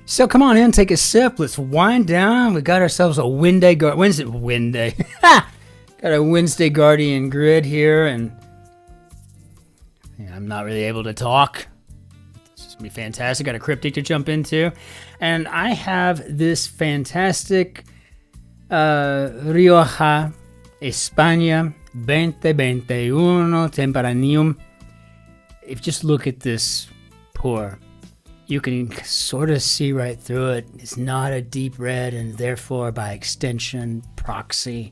So come on in, take a sip. Let's wind down. We got ourselves a Wednesday got a Wednesday Guardian grid here, and I'm not really able to talk. It's just gonna be fantastic. Got a Cryptic to jump into, and I have this fantastic Rioja España 2021 Tempranillo. If you just look at this pour, you can sort of see right through it. It's not a deep red, and therefore, by extension, proxy,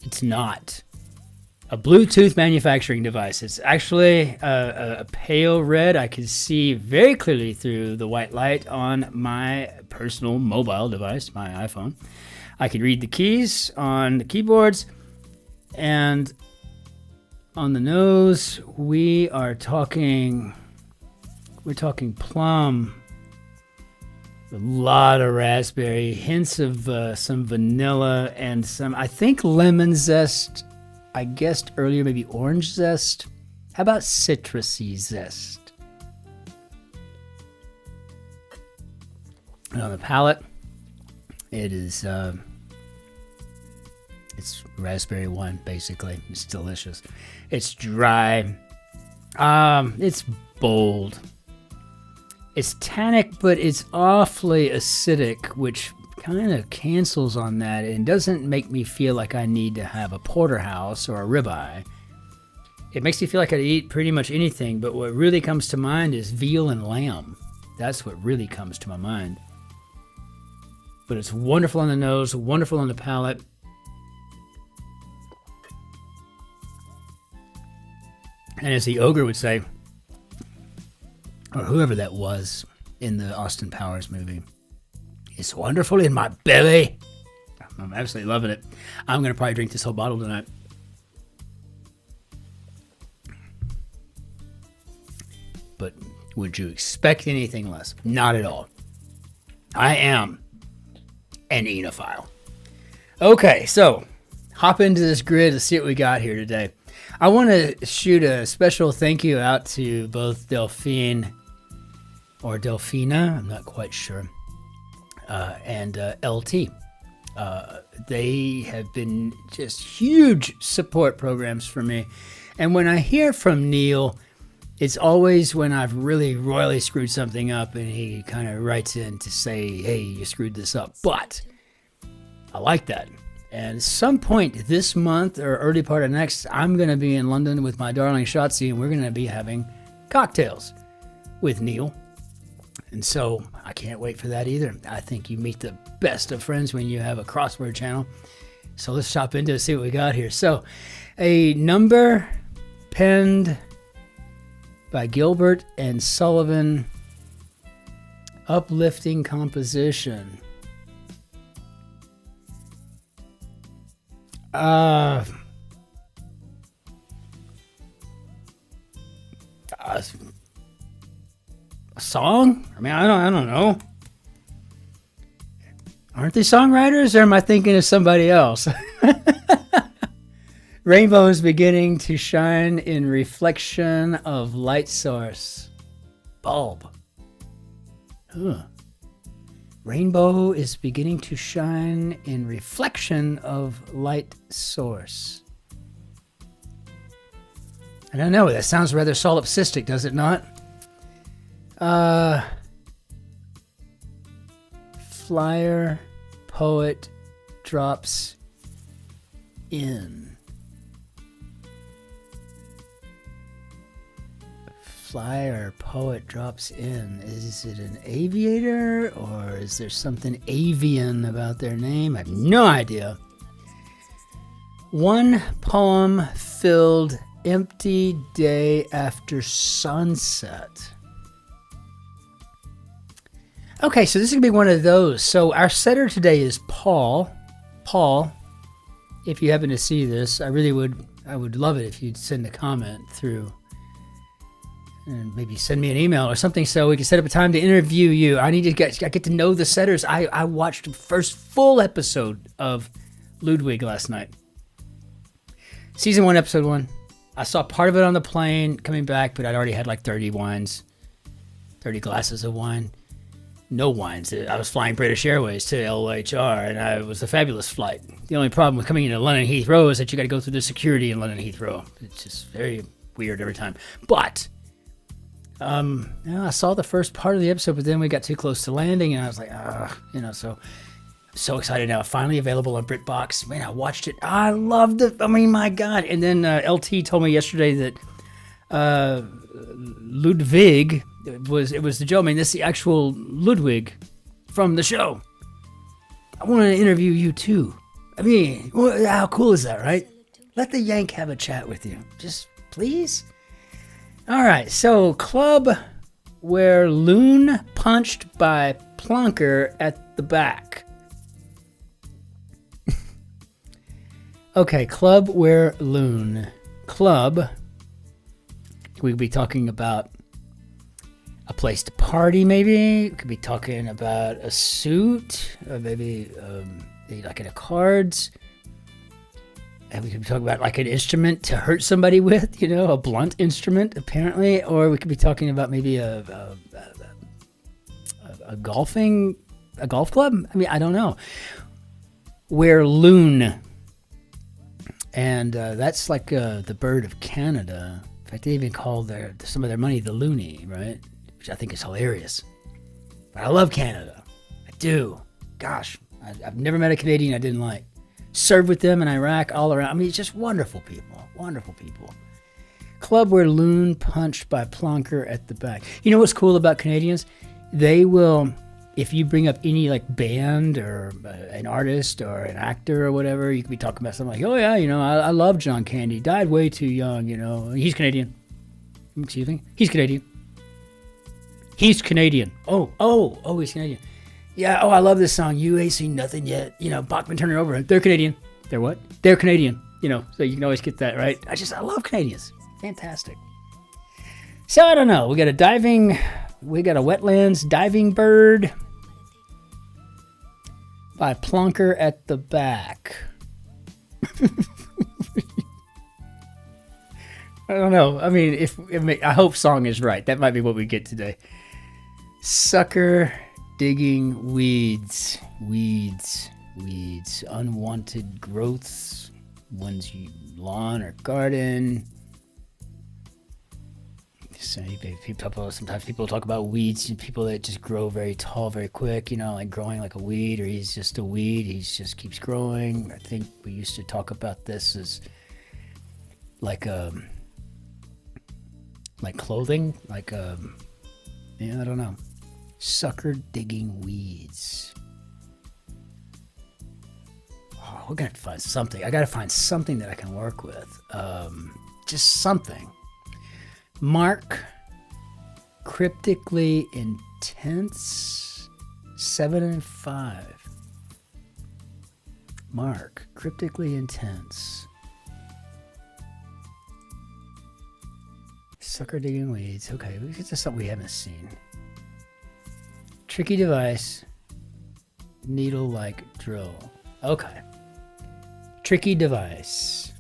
it's not a Bluetooth manufacturing device. It's actually a pale red. I can see very clearly through the white light on my personal mobile device, my iPhone. I can read the keys on the keyboards, and on the nose, we're talking plum, a lot of raspberry, hints of some vanilla, and some, I think, lemon zest. I guessed earlier maybe orange zest. How about citrusy zest? And on the palate, it is it's raspberry wine, basically. It's delicious. It's dry. It's bold. It's tannic, but it's awfully acidic, which kind of cancels on that and doesn't make me feel like I need to have a porterhouse or a ribeye. It makes me feel like I'd eat pretty much anything, but what really comes to mind is veal and lamb. That's what really comes to my mind. But it's wonderful on the nose, wonderful on the palate. And as the ogre would say, or whoever that was in the Austin Powers movie, it's wonderful in my belly. I'm absolutely loving it. I'm going to probably drink this whole bottle tonight. But would you expect anything less? Not at all. I am an enophile. Okay, so hop into this grid to see what we got here today. I want to shoot a special thank you out to both Delphine or Delphina, I'm not quite sure, and LT. They have been just huge support programs for me. And when I hear from Neil, it's always when I've really royally screwed something up and he kind of writes in to say, hey, you screwed this up. But I like that. And at some point this month or early part of next, I'm going to be in London with my darling Shotzi, and we're going to be having cocktails with Neil. And so I can't wait for that either. I think you meet the best of friends when you have a crossword channel. So let's hop into it, see what we got here. So a number penned by Gilbert and Sullivan, uplifting composition. A song? I mean, I don't know. Aren't they songwriters, or am I thinking of somebody else? Rainbow is beginning to shine in reflection of light source. Bulb. Huh. Rainbow is beginning to shine in reflection of light source. I don't know, that sounds rather solipsistic, does it not? Flyer poet drops in. Flyer poet drops in. Is it an aviator, or is there something avian about their name? I have no idea. One poem filled empty day after sunset. Okay, so this is going to be one of those. So our setter today is Paul. Paul, if you happen to see this, I would love it if you'd send a comment through and maybe send me an email or something so we can set up a time to interview you. I get to know the setters. I watched the first full episode of Ludwig last night. Season 1, episode 1. I saw part of it on the plane coming back, but I'd already had like 30 30 glasses of wine. No wines. I was flying British Airways to LHR, and it was a fabulous flight. The only problem with coming into London Heathrow is that you got to go through the security in London Heathrow. It's just very weird every time. But I saw the first part of the episode, but then we got too close to landing, and I was like, so I'm so excited now. Finally available on BritBox. Man, I watched it. I loved it. I mean, my God. And then LT told me yesterday that Ludwig it was the Joe. I mean, this is the actual Ludwig from the show. I wanted to interview you too. I mean, how cool is that, right? Let the Yank have a chat with you. Just please. All right. So, club where loon punched by plonker at the back. Okay, club where loon. Club. We'd be talking about a place to party, maybe. We could be talking about a suit, or maybe like in a cards. And we could be talking about like an instrument to hurt somebody with, a blunt instrument, apparently. Or we could be talking about maybe a golf club. I mean, I don't know. Where loon. And that's like the bird of Canada. In fact, they even call some of their money the loonie, right? Which I think is hilarious. But I love Canada. I do. Gosh, I've never met a Canadian I didn't like. Served with them in Iraq, all around. I mean, it's just wonderful people. Wonderful people. Club where loon punched by plonker at the back. You know what's cool about Canadians? They will, if you bring up any like band or an artist or an actor or whatever, you could be talking about something like, oh yeah, I love John Candy. Died way too young, He's Canadian. Excuse me? He's Canadian. He's Canadian. Oh, he's Canadian. Yeah, I love this song. You ain't seen nothing yet. Bachman Turner Over. They're Canadian. They're what? They're Canadian. So you can always get that, right? I love Canadians. Fantastic. So I don't know. We got a wetlands diving bird by plonker at the back. I don't know. I mean, I hope song is right. That might be what we get today. Sucker digging weeds. Unwanted growths. One's lawn or garden. Sometimes people talk about weeds and people that just grow very tall very quick, like growing like a weed, or he's just a weed. He just keeps growing. I think we used to talk about this as like clothing, I don't know. Sucker digging weeds. Oh, we're gonna have to find something. I gotta find something that I can work with. Just something. Mark, cryptically intense. 7 and 5. Mark, cryptically intense. Sucker digging weeds. Okay, this is something we haven't seen. Tricky device. Needle-like drill. Okay. Tricky device.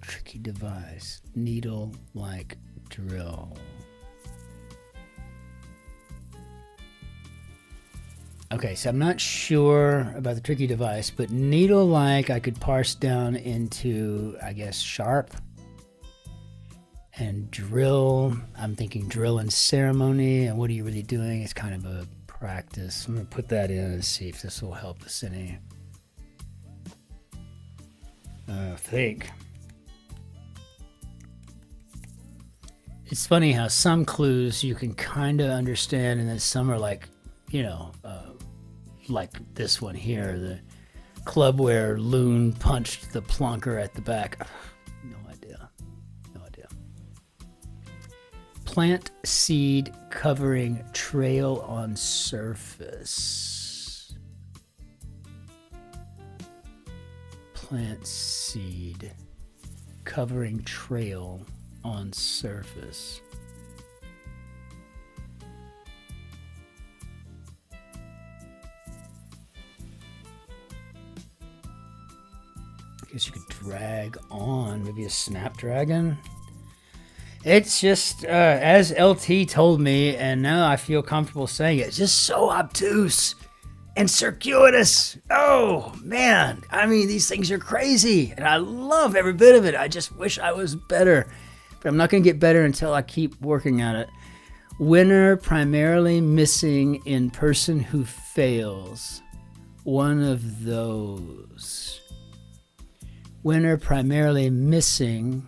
Tricky device. Needle-like drill. Okay, so I'm not sure about the tricky device, but needle-like I could parse down into, I guess, sharp. And drill, I'm thinking drill and ceremony. And what are you really doing? It's kind of a practice. I'm going to put that in and see if this will help us any. I think. It's funny how some clues you can kind of understand, and then some are like, like this one here, the club where loon punched the plonker at the back. No idea. Plant seed covering trail on surface. Plant seed covering trail on surface. I guess you could drag on. Maybe a snapdragon. It's just, as LT told me, and now I feel comfortable saying it, it's just so obtuse and circuitous. Oh, man. I mean, these things are crazy, and I love every bit of it. I just wish I was better, but I'm not going to get better until I keep working at it. Winner primarily missing in person who fails. One of those. Winner primarily missing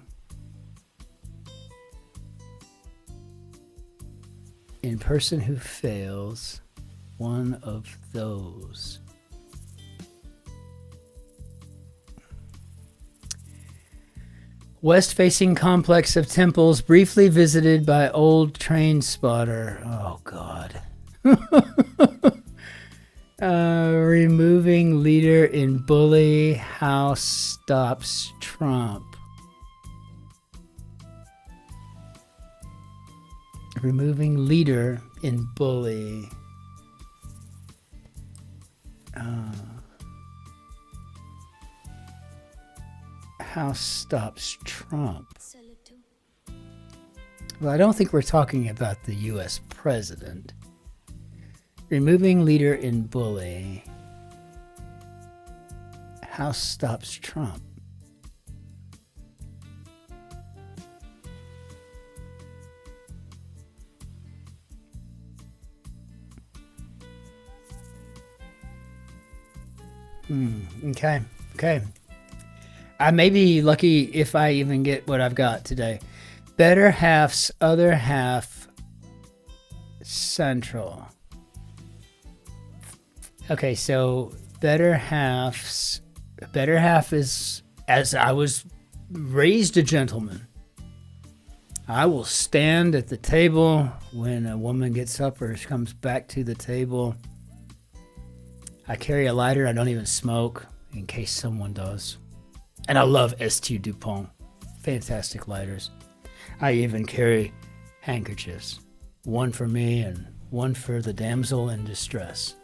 in person who fails. One of those. West-facing complex of temples briefly visited by old train spotter. Oh, God. Removing leader in bully. House stops Trump. Removing leader in bully. House stops Trump. Well, I don't think we're talking about the U.S. president. Removing leader in bully. House stops Trump. Okay. I may be lucky if I even get what I've got today. Better half's other half central. Okay, so better half is, as I was raised a gentleman. I will stand at the table when a woman gets up or comes back to the table. I carry a lighter. I don't even smoke in case someone does. And I love St. Dupont. Fantastic lighters. I even carry handkerchiefs. One for me and one for the damsel in distress.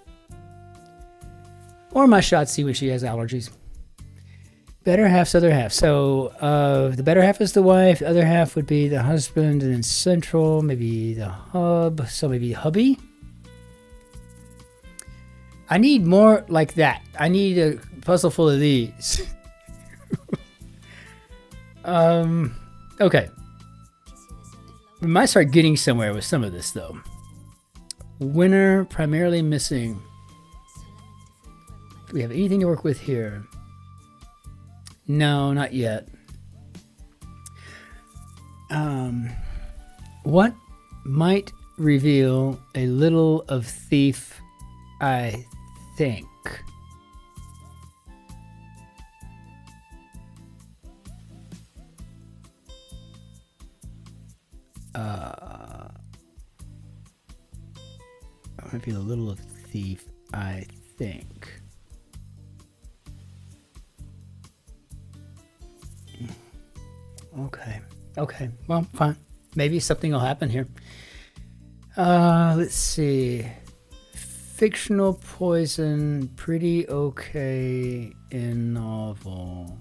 Or my Shotzi when she has allergies. Better half's other half. So the better half is the wife. The other half would be the husband. And then central, maybe the hub. So maybe hubby. I need more like that. I need a puzzle full of these. Okay. We might start getting somewhere with some of this, though. Winner primarily missing. Do we have anything to work with here? No, not yet. What might reveal a little of thief, I think? Might be a little of thief, I think. Okay. Well, fine. Maybe something will happen here. Let's see. Fictional poison, pretty okay in novel.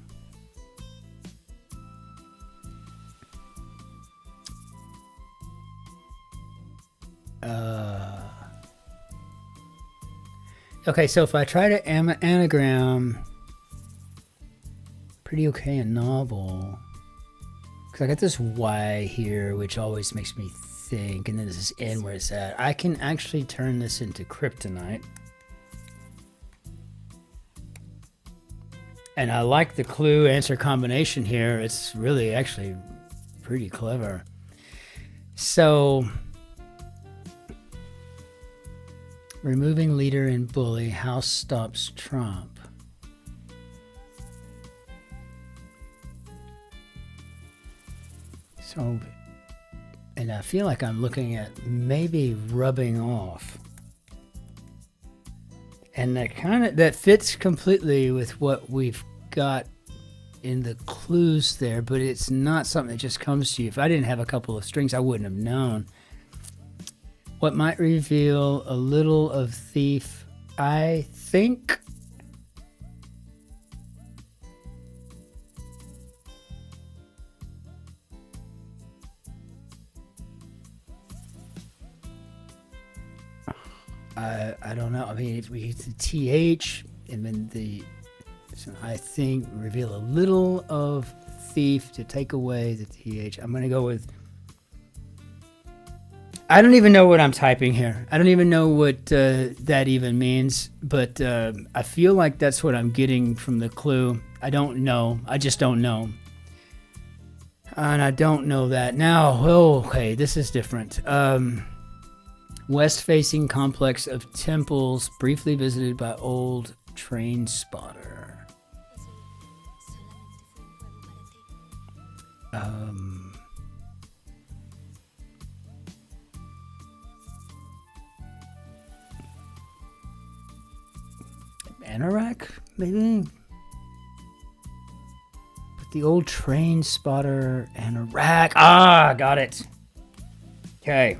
Okay, so if I try to anagram pretty okay in novel, because I got this Y here, which always makes me think, and then this is N where it's at. I can actually turn this into kryptonite. And I like the clue answer combination here. It's really actually pretty clever. So, removing leader in bully, House stops Trump. So, and I feel like I'm looking at maybe rubbing off. And that fits completely with what we've got in the clues there, but it's not something that just comes to you. If I didn't have a couple of strings, I wouldn't have known. What might reveal a little of thief, I think. I don't know. I mean, if we get the TH and then so I think reveal a little of thief to take away the TH. I'm going to go with, I don't even know what I'm typing here. I don't even know what that even means, but I feel like that's what I'm getting from the clue. I don't know. I just don't know. And I don't know that now. Oh, okay, this is different. West-facing complex of temples briefly visited by old train spotter. Anorak, maybe? But the old train spotter, Anorak. Ah, got it. Okay.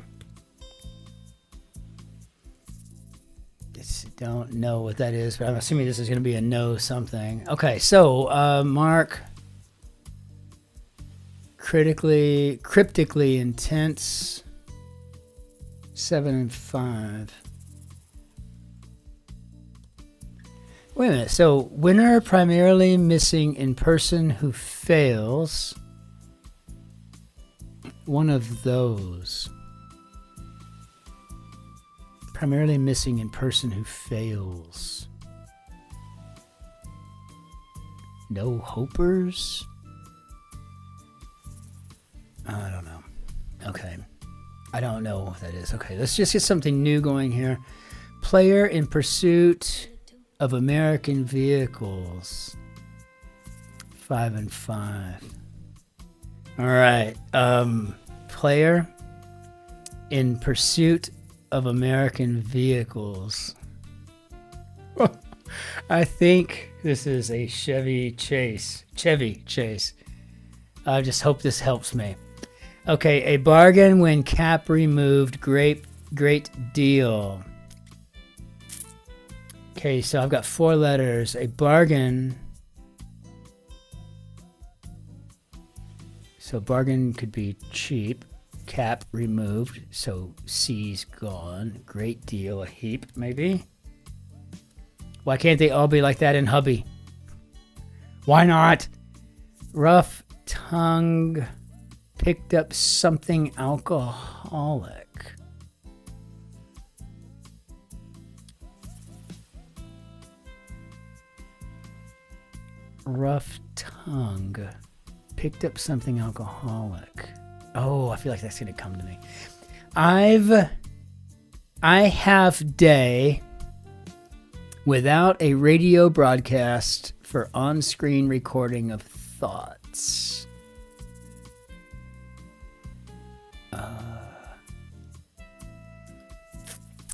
Don't know what that is, but I'm assuming this is going to be a no something. Okay, so mark cryptically intense 7 and 5. Wait a minute. So winner primarily missing in person who fails. One of those. Primarily missing in person who fails. No hopers? I don't know. Okay. I don't know what that is. Okay, let's just get something new going here. Player in pursuit of American vehicles. 5 and 5. All right. Player in pursuit of American vehicles. I think this is a Chevy Chase. I just hope this helps me. Okay, a bargain when cap removed. Great deal. Okay, so I've got 4 letters. A bargain. So bargain could be cheap. Cap removed, so C's gone. Great deal, a heap, maybe? Why can't they all be like that in hubby? Why not? Rough tongue picked up something alcoholic. Rough tongue picked up something alcoholic. Oh, I feel like that's going to come to me. I have day without a radio broadcast for on-screen recording of thoughts.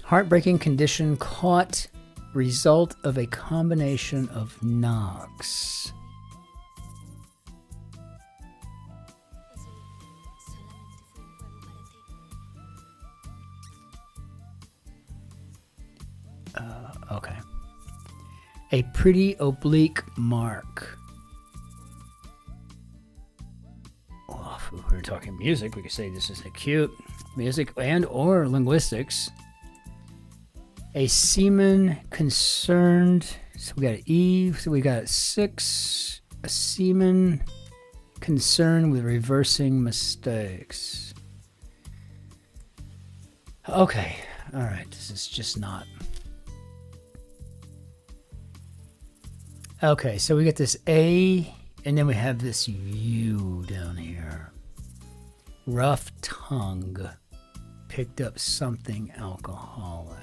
Heartbreaking condition caught result of a combination of knocks. Okay. A pretty oblique mark. Well, if we were talking music, we could say this is a cute music and or linguistics. A seaman concerned. So we got an E. So we got 6. A seaman concerned with reversing mistakes. Okay. All right. This is just not. Okay, so we get this A, and then we have this U down here. Rough tongue picked up something alcoholic.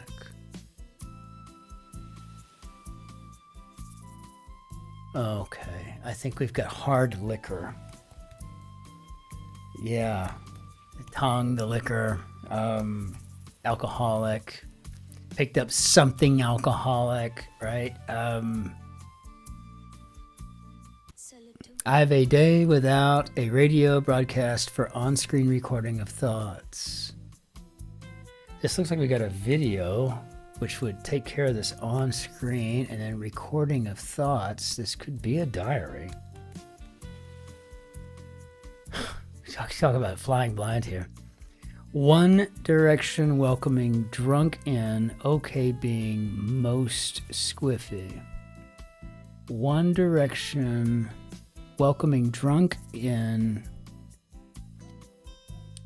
Okay, I think we've got hard liquor. Yeah, the tongue, the liquor, alcoholic, picked up something alcoholic, right? I have a day without a radio broadcast for on-screen recording of thoughts. This looks like we got a video, which would take care of this on-screen, and then recording of thoughts. This could be a diary. Talk about flying blind here. One Direction welcoming drunk in, okay being most squiffy. One Direction welcoming drunk in,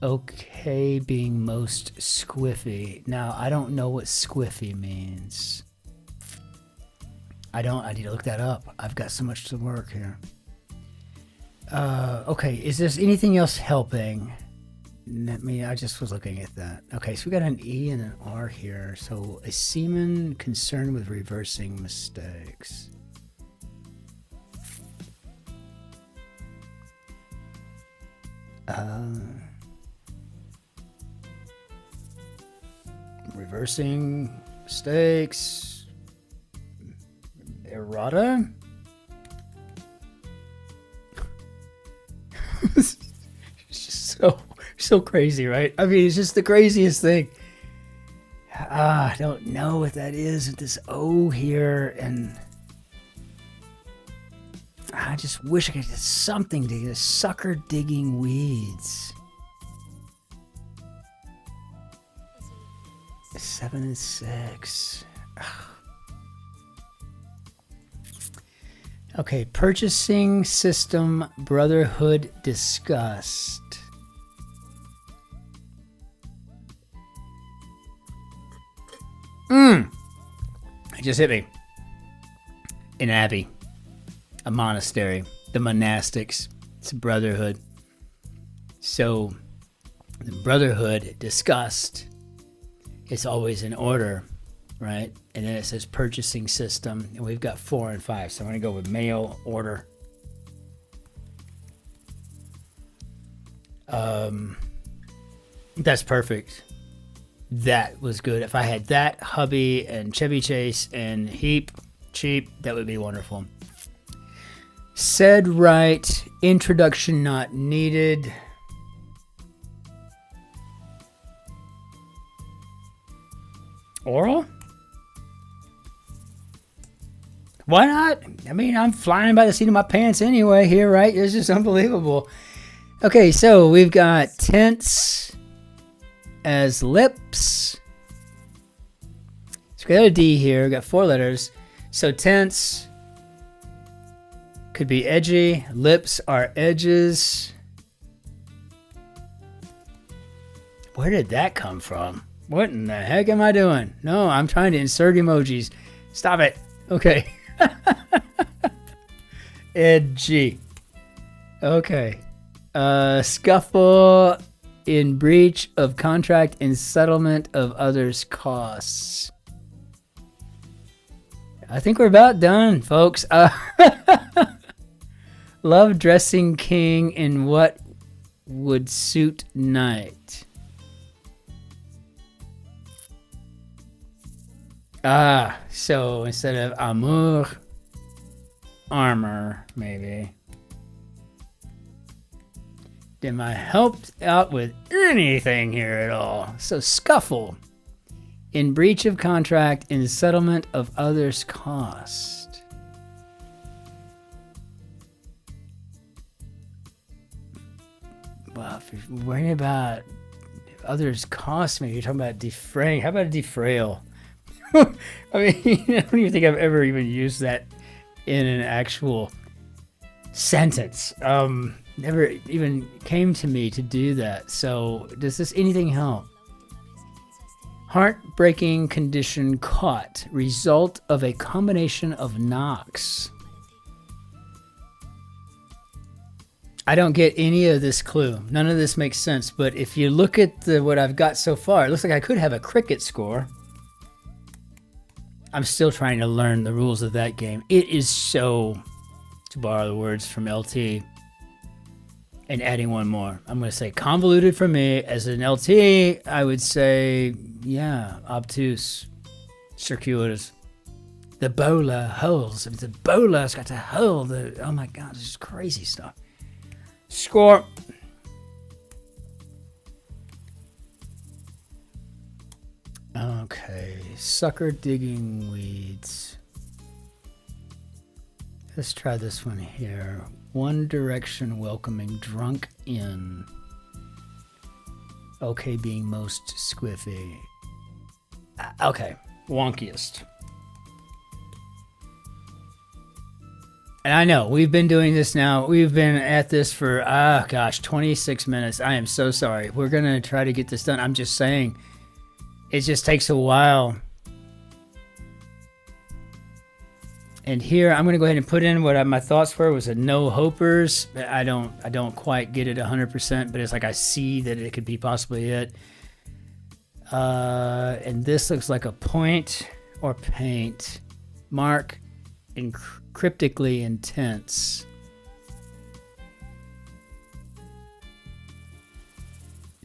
okay being most squiffy. Now, I don't know what squiffy means. I need to look that up. I've got so much to work here. Okay, is there anything else helping? I just was looking at that. Okay, so we got an E and an R here. So a seaman concerned with reversing mistakes. Reversing mistakes. Errata. It's just so crazy, right? I mean, it's just the craziest thing. I don't know what that is with this O here, and I just wish I could get something to get sucker digging weeds. 7 and 6. Okay, purchasing system brotherhood discussed. It just hit me. An abbey, a monastery, the monastics. It's a brotherhood. So the brotherhood discussed. It's always in order, right? And then it says purchasing system, and we've got 4 and 5. So I'm going to go with mail order. That's perfect. That was good. If I had that, hubby, and Chevy Chase, and heap cheap, that would be wonderful. Said right. Introduction not needed. Oral? Why not? I mean, I'm flying by the seat of my pants anyway here, right? It's just unbelievable. Okay, so we've got tense as lips. So we got a D here. We got 4 letters. So tense could be edgy. Lips are edges. Where did that come from? What in the heck am I doing? No, I'm trying to insert emojis. Stop it. Okay. Edgy. Okay. Scuffle in breach of contract and settlement of others' costs. I think we're about done, folks. Love dressing king in what would suit knight. So instead of amour, armor, maybe. Am I helped out with anything here at all? So scuffle. In breach of contract, in settlement of others' cost. Well, if you're worrying about others' cost, maybe you're talking about defraying. How about a defrail? I mean, I don't even think I've ever even used that in an actual sentence. Never even came to me to do that. So does this anything help? Heartbreaking condition caught. Result of a combination of knocks. I don't get any of this clue. None of this makes sense. But if you look at what I've got so far, it looks like I could have a cricket score. I'm still trying to learn the rules of that game. It is so, to borrow the words from LT, and adding one more. I'm going to say convoluted for me. As an LT, I would say, yeah, obtuse, circuitous. The bowler holds. If the bowler's got to hold the, oh my God, this is crazy stuff. Score. Okay, sucker digging weeds. Let's try this one here. One Direction welcoming drunk in. Okay being most squiffy. Okay, wonkiest. And I know, we've been doing this now. We've been at this for, 26 minutes. I am so sorry. We're going to try to get this done. I'm just saying, it just takes a while. And here, I'm going to go ahead and put in what my thoughts were. Was a no hopers. I don't quite get it 100%, but it's like I see that it could be possibly it. And this looks like a point or paint. Mark in cryptically intense.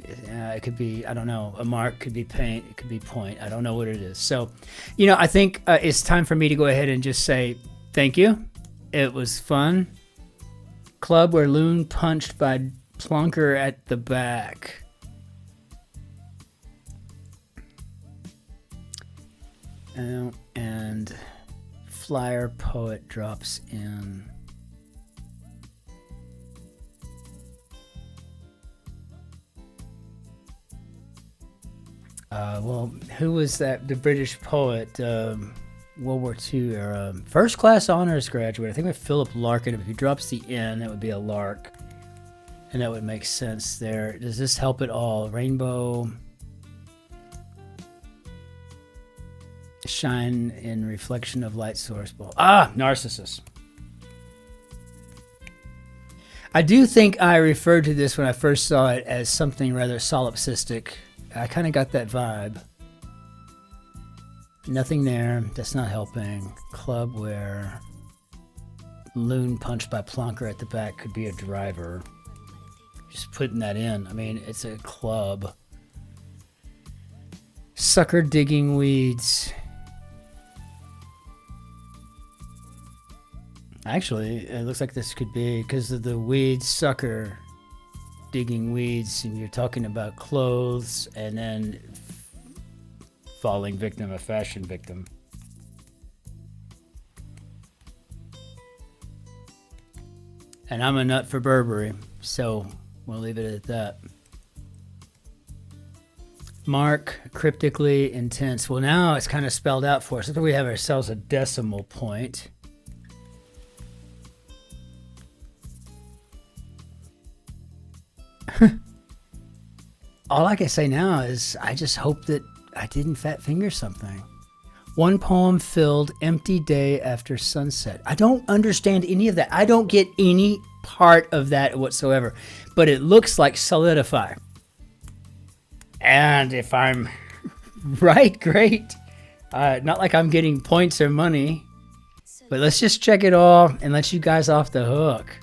It could be, I don't know, a mark, could be paint, it could be point. I don't know what it is. So, I think it's time for me to go ahead and just say thank you. It was fun. Club where loon punched by plonker at the back. And flyer poet drops in. Well, who was that? The British poet, World War II era, first class honors graduate. I think with Philip Larkin. If he drops the N, that would be a lark, and that would make sense there. Does this help at all? Rainbow. Shine in reflection of light source. Narcissus. I do think I referred to this when I first saw it as something rather solipsistic. I kind of got that vibe. Nothing there. That's not helping. Club where loon punched by plonker at the back could be a driver. Just putting that in. I mean, it's a club. Sucker digging weeds. Actually, it looks like this could be because of the weed sucker digging weeds, and you're talking about clothes and then falling victim, a fashion victim. And I'm a nut for Burberry, so we'll leave it at that. Mark, cryptically intense. Well, now it's kind of spelled out for us. I think we have ourselves a decimal point. All I can say now is I just hope that I didn't fat finger something. One poem filled empty day after sunset. I don't understand any of that. I don't get any part of that whatsoever. But it looks like solidify. And if I'm right, great. Not like I'm getting points or money. But let's just check it all and let you guys off the hook.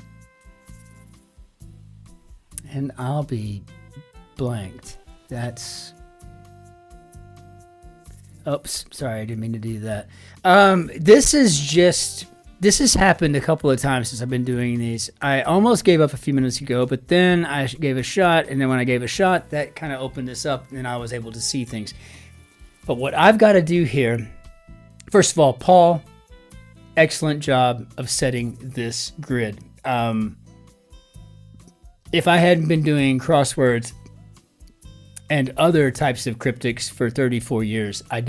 And I'll be blanked. That's... Oops, sorry, I didn't mean to do that. This has happened a couple of times since I've been doing these. I almost gave up a few minutes ago, but then I gave a shot, and then when I gave a shot, that kind of opened this up, and I was able to see things. But what I've got to do here, first of all, Paul, excellent job of setting this grid. If I hadn't been doing crosswords and other types of cryptics for 34 years, I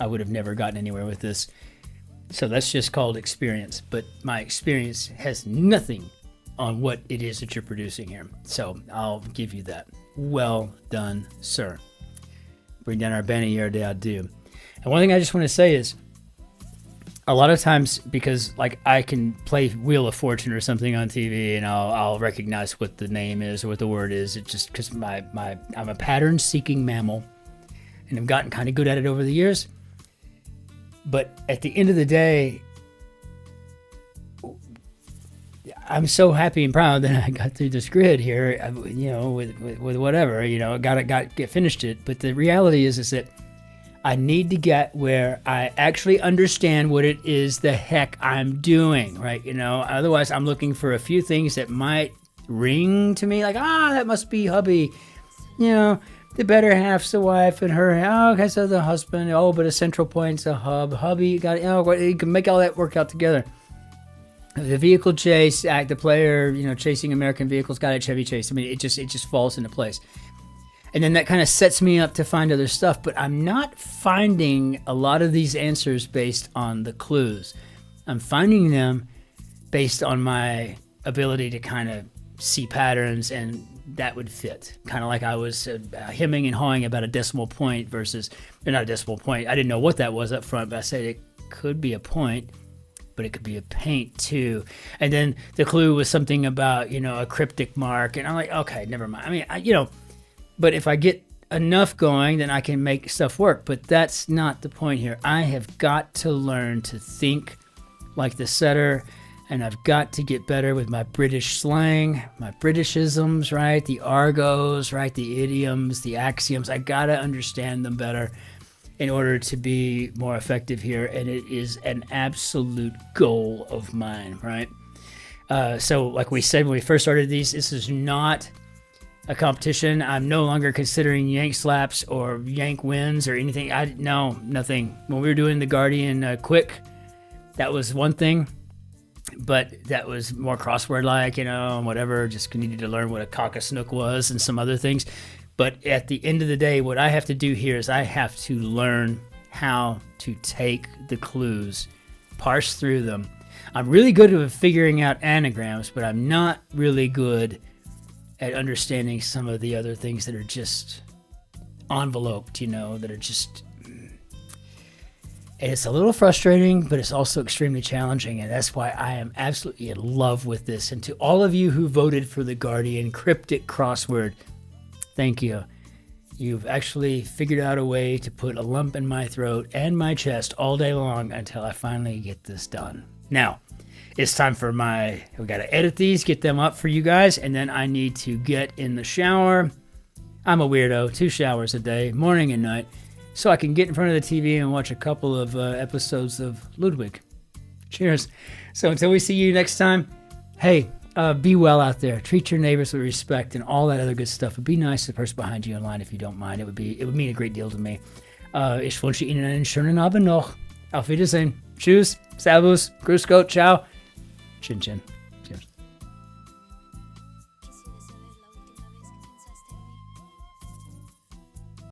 would have never gotten anywhere with this. So that's just called experience. But my experience has nothing on what it is that you're producing here. So I'll give you that. Well done, sir. Bring down our bannière d'adieu. And one thing I just want to say is, a lot of times, because like I can play Wheel of Fortune or something on TV, and I'll recognize what the name is or what the word is. It's just because I'm a pattern-seeking mammal, and I've gotten kind of good at it over the years. But at the end of the day, I'm so happy and proud that I got through this grid here. With whatever, get finished it. But the reality is that I need to get where I actually understand what it is the heck I'm doing, right? Otherwise I'm looking for a few things that might ring to me like, that must be hubby. The better half's the wife and her. Okay, so the husband. But a central point's a hub. Hubby, you can make all that work out together. The vehicle chase, the player, chasing American vehicles, got a Chevy Chase. I mean, it just falls into place. And then that kind of sets me up to find other stuff, but I'm not finding a lot of these answers based on the clues. I'm finding them based on my ability to kind of see patterns, and that would fit. Kind of like I was hemming and hawing about a decimal point versus, not a decimal point. I didn't know what that was up front, but I said it could be a point, but it could be a paint too. And then the clue was something about, a cryptic mark. And I'm like, okay, never mind. I mean, but if I get enough going, then I can make stuff work. But that's not the point here. I have got to learn to think like the setter, and I've got to get better with my British slang, my Britishisms, right? The argos, right? The idioms, the axioms. I got to understand them better in order to be more effective here. And it is an absolute goal of mine, right? So like we said when we first started these, this is not a competition. I'm no longer considering Yank slaps or Yank wins or anything. No, nothing. When we were doing the Guardian quick, that was one thing, but that was more crossword-like, and whatever. Just needed to learn what a cock a snook was and some other things. But at the end of the day, what I have to do here is I have to learn how to take the clues, parse through them. I'm really good at figuring out anagrams, but I'm not really good at understanding some of the other things that are just enveloped, that are just... And it's a little frustrating, but it's also extremely challenging, and that's why I am absolutely in love with this. And to all of you who voted for the Guardian Cryptic Crossword, thank you. You've actually figured out a way to put a lump in my throat and my chest all day long until I finally get this done. Now, it's time for we got to edit these, get them up for you guys, and then I need to get in the shower. I'm a weirdo, 2 showers a day, morning and night, so I can get in front of the TV and watch a couple of episodes of Ludwig. Cheers. So until we see you next time, hey, be well out there. Treat your neighbors with respect and all that other good stuff. But be nice to the person behind you in line if you don't mind. It would mean a great deal to me. Ich wünsche Ihnen einen schönen Abend noch. Auf Wiedersehen. Tschüss. Servus. Grüß Gott. Ciao. Cin-Cin.